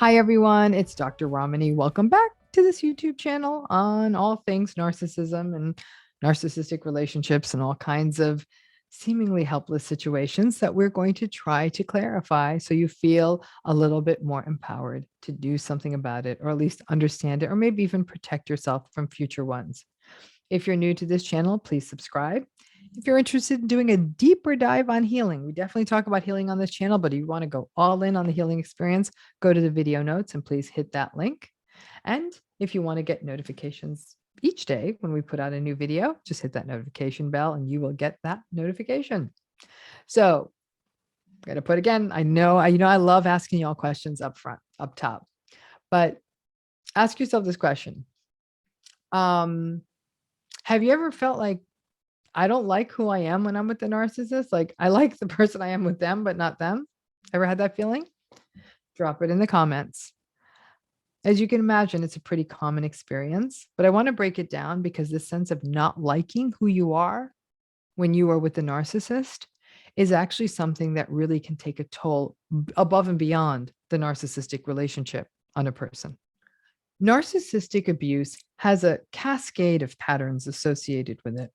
Hi, everyone. It's Dr. Ramani. Welcome back to this YouTube channel on all things narcissism and narcissistic relationships and all kinds of seemingly helpless situations that we're going to try to clarify so you feel a little bit more empowered to do something about it, or at least understand it, or maybe even protect yourself from future ones. If you're new to this channel, please subscribe. If you're interested in doing a deeper dive on healing, we definitely talk about healing on this channel, but if you want to go all in on the healing experience, go to the video notes and please hit that link. And if you want to get notifications each day when we put out a new video, just hit that notification bell and you will get that notification. So I'm going to put again, I know I love asking y'all questions up front, up top, but ask yourself this question. Have you ever felt like, I don't like who I am when I'm with the narcissist? Like, I like the person I am with them, but not them. Ever had that feeling? Drop it in the comments. As you can imagine, it's a pretty common experience, but I want to break it down because this sense of not liking who you are when you are with the narcissist is actually something that really can take a toll above and beyond the narcissistic relationship on a person. Narcissistic abuse has a cascade of patterns associated with it.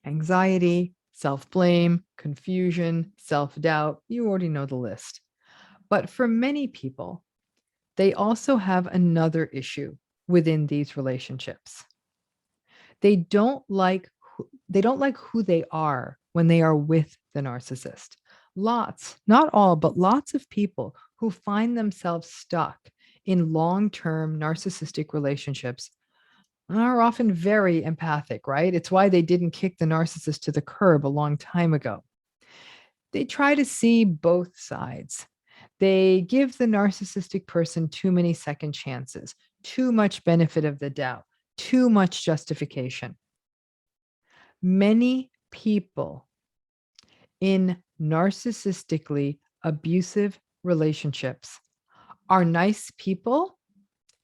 Anxiety, self-blame, confusion, self-doubt, you already know the list. But for many people, they also have another issue within these relationships. They don't like who they are when they are with the narcissist. Lots, not all, but lots of people who find themselves stuck in long-term narcissistic relationships are often very empathic, right? It's why they didn't kick the narcissist to the curb a long time ago. They try to see both sides. They give the narcissistic person too many second chances, too much benefit of the doubt, too much justification. Many people in narcissistically abusive relationships are nice people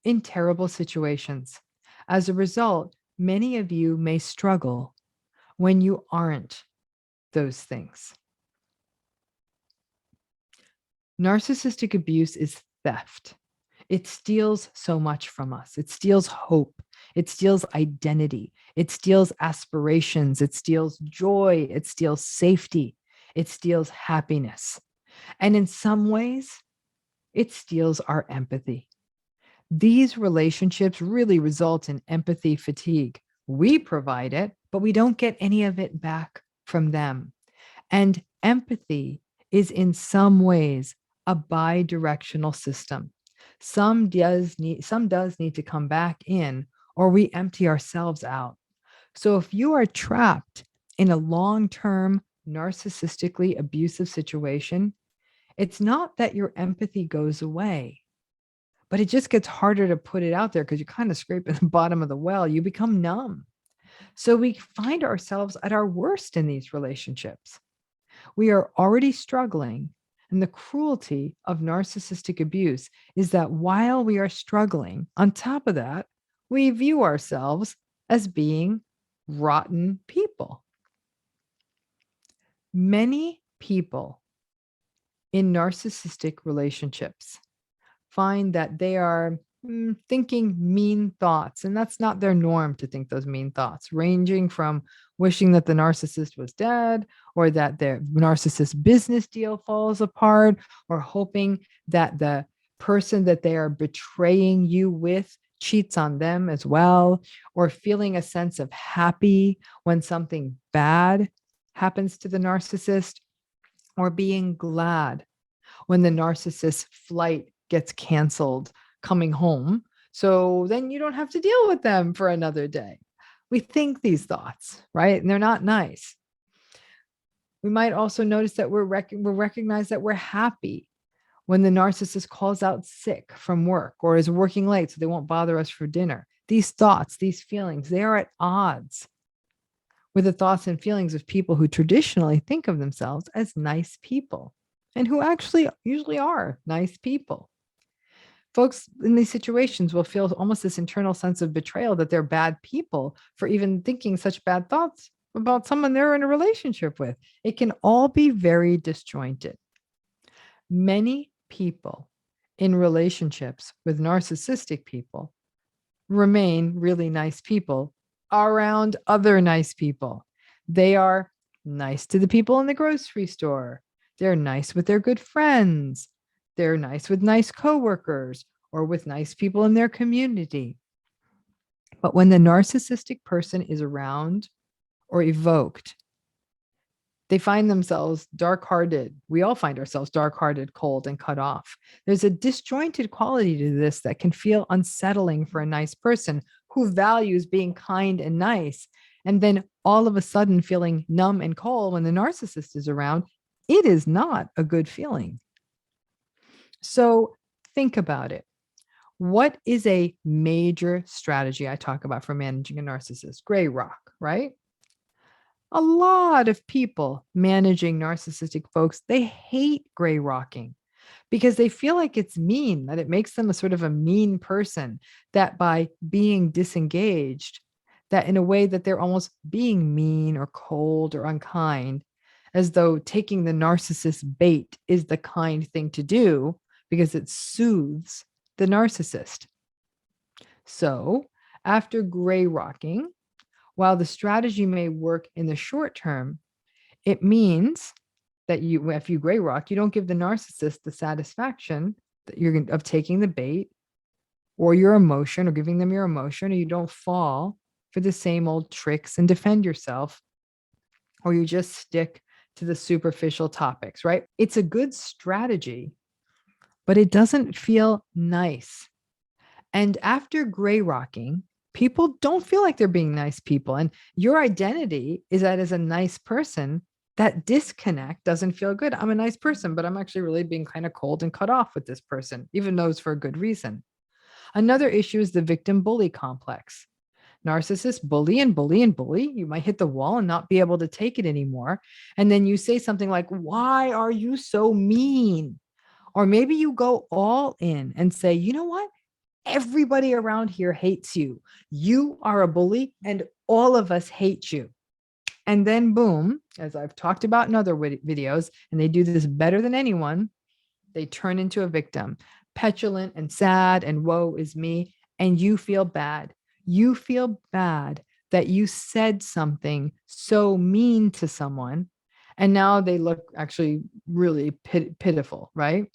in terrible situations. As a result, many of you may struggle when you aren't those things. Narcissistic abuse is theft. It steals so much from us. It steals hope. It steals identity. It steals aspirations. It steals joy. It steals safety. It steals happiness. And in some ways, it steals our empathy. These relationships really result in empathy fatigue. We provide it, but we don't get any of it back from them. And empathy is in some ways a bi-directional system. Some does need to come back in, or we empty ourselves out. So if you are trapped in a long-term narcissistically abusive situation, it's not that your empathy goes away, but it just gets harder to put it out there because you're kind of scraping the bottom of the well. You become numb. So we find ourselves at our worst in these relationships. We are already struggling. And the cruelty of narcissistic abuse is that while we are struggling, on top of that, we view ourselves as being rotten people. Many people in narcissistic relationships find that they are thinking mean thoughts, and that's not their norm to think those mean thoughts, ranging from wishing that the narcissist was dead, or that their narcissist business deal falls apart, or hoping that the person that they are betraying you with cheats on them as well, or feeling a sense of happy when something bad happens to the narcissist, or being glad when the narcissist's flight gets canceled coming home. So then you don't have to deal with them for another day. We think these thoughts, right? And they're not nice. We might also notice that we'll recognize that we're happy when the narcissist calls out sick from work or is working late so they won't bother us for dinner. These thoughts, these feelings, they are at odds with the thoughts and feelings of people who traditionally think of themselves as nice people and who actually usually are nice people. Folks in these situations will feel almost this internal sense of betrayal that they're bad people for even thinking such bad thoughts about someone they're in a relationship with. It can all be very disjointed. Many people in relationships with narcissistic people remain really nice people around other nice people. They are nice to the people in the grocery store. They're nice with their good friends. They're nice with nice coworkers or with nice people in their community. But when the narcissistic person is around or evoked, they find themselves dark-hearted. We all find ourselves dark-hearted, cold, and cut off. There's a disjointed quality to this that can feel unsettling for a nice person who values being kind and nice. And then all of a sudden feeling numb and cold when the narcissist is around, it is not a good feeling. So think about it. What is a major strategy I talk about for managing a narcissist? Gray rock, right? A lot of people managing narcissistic folks, they hate gray rocking because they feel like it's mean, that it makes them a sort of a mean person, that by being disengaged, that in a way that they're almost being mean or cold or unkind, as though taking the narcissist bait is the kind thing to do because it soothes the narcissist. So after gray rocking, while the strategy may work in the short term, it means that if you gray rock, you don't give the narcissist the satisfaction that of taking the bait or your emotion or giving them your emotion, or you don't fall for the same old tricks and defend yourself, or you just stick to the superficial topics, right? It's a good strategy, but it doesn't feel nice. And after gray rocking, people don't feel like they're being nice people. And your identity is that as a nice person, that disconnect doesn't feel good. I'm a nice person, but I'm actually really being kind of cold and cut off with this person, even though it's for a good reason. Another issue is the victim bully complex. Narcissists bully and bully and bully. You might hit the wall and not be able to take it anymore. And then you say something like, "Why are you so mean?" Or maybe you go all in and say, "You know what? Everybody around here hates you. You are a bully and all of us hate you." And then boom, as I've talked about in other videos, and they do this better than anyone, they turn into a victim, petulant and sad and woe is me. And you feel bad. You feel bad that you said something so mean to someone. And now they look actually really pitiful, right?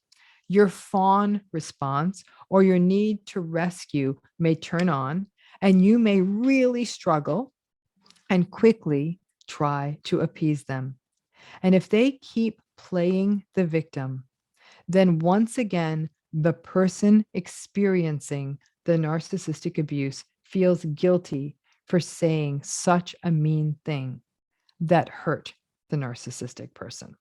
Your fawn response or your need to rescue may turn on, and you may really struggle and quickly try to appease them. And if they keep playing the victim, then once again, the person experiencing the narcissistic abuse feels guilty for saying such a mean thing that hurt the narcissistic person.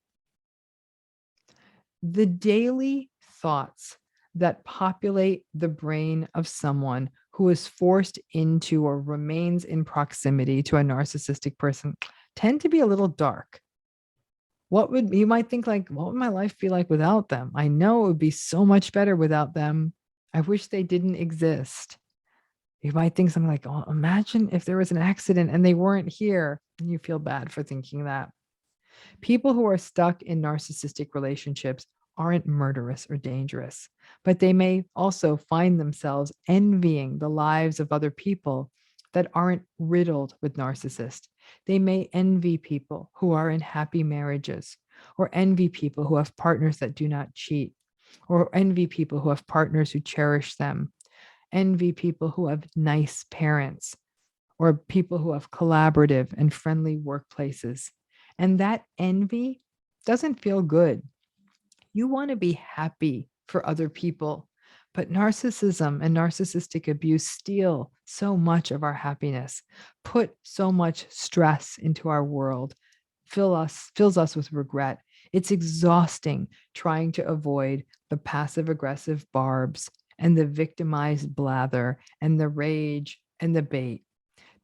The daily thoughts that populate the brain of someone who is forced into or remains in proximity to a narcissistic person tend to be a little dark. You might think like, what would my life be like without them? I know it would be so much better without them. I wish they didn't exist. You might think something like, oh, imagine if there was an accident and they weren't here. And you feel bad for thinking that. People who are stuck in narcissistic relationships aren't murderous or dangerous, but they may also find themselves envying the lives of other people that aren't riddled with narcissists. They may envy people who are in happy marriages, or envy people who have partners that do not cheat, or envy people who have partners who cherish them, envy people who have nice parents, or people who have collaborative and friendly workplaces. And that envy doesn't feel good. You want to be happy for other people, but narcissism and narcissistic abuse steal so much of our happiness, put so much stress into our world, fills us with regret. It's exhausting trying to avoid the passive aggressive barbs and the victimized blather and the rage and the bait,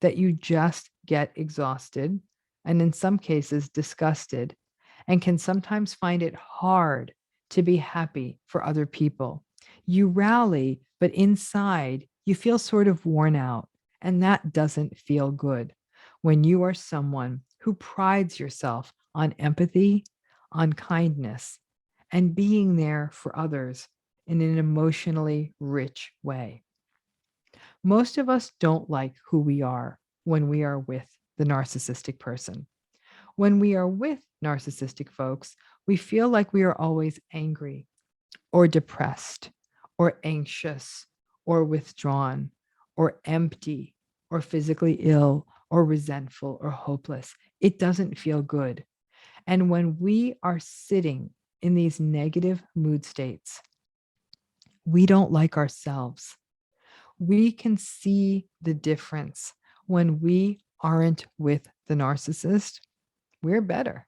that you just get exhausted and in some cases disgusted, and can sometimes find it hard to be happy for other people. You rally, but inside you feel sort of worn out, and that doesn't feel good when you are someone who prides yourself on empathy, on kindness, and being there for others in an emotionally rich way. Most of us don't like who we are when we are with the narcissistic person. When we are with narcissistic folks, we feel like we are always angry or depressed or anxious or withdrawn or empty or physically ill or resentful or hopeless. It doesn't feel good. And when we are sitting in these negative mood states, we don't like ourselves. We can see the difference when we aren't with the narcissist. We're better.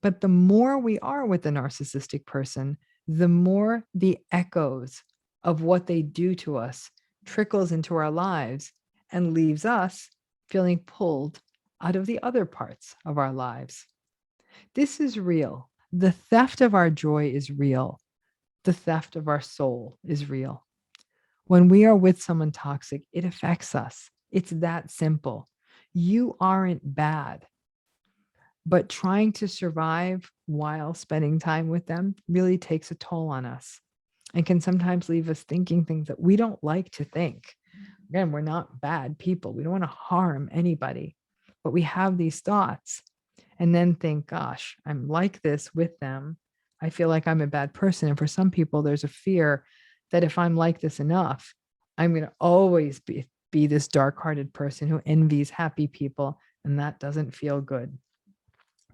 But the more we are with the narcissistic person, the more the echoes of what they do to us trickles into our lives and leaves us feeling pulled out of the other parts of our lives. This is real. The theft of our joy is real. The theft of our soul is real. When we are with someone toxic, it affects us. It's that simple. You aren't bad. But trying to survive while spending time with them really takes a toll on us and can sometimes leave us thinking things that we don't like to think. Again, we're not bad people. We don't want to harm anybody, but we have these thoughts and then think, gosh, I'm like this with them. I feel like I'm a bad person. And for some people, there's a fear that if I'm like this enough, I'm going to always be this dark-hearted person who envies happy people. And that doesn't feel good.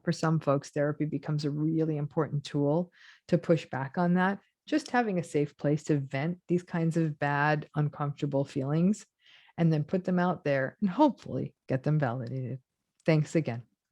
For some folks, therapy becomes a really important tool to push back on that. Just having a safe place to vent these kinds of bad, uncomfortable feelings and then put them out there and hopefully get them validated. Thanks again.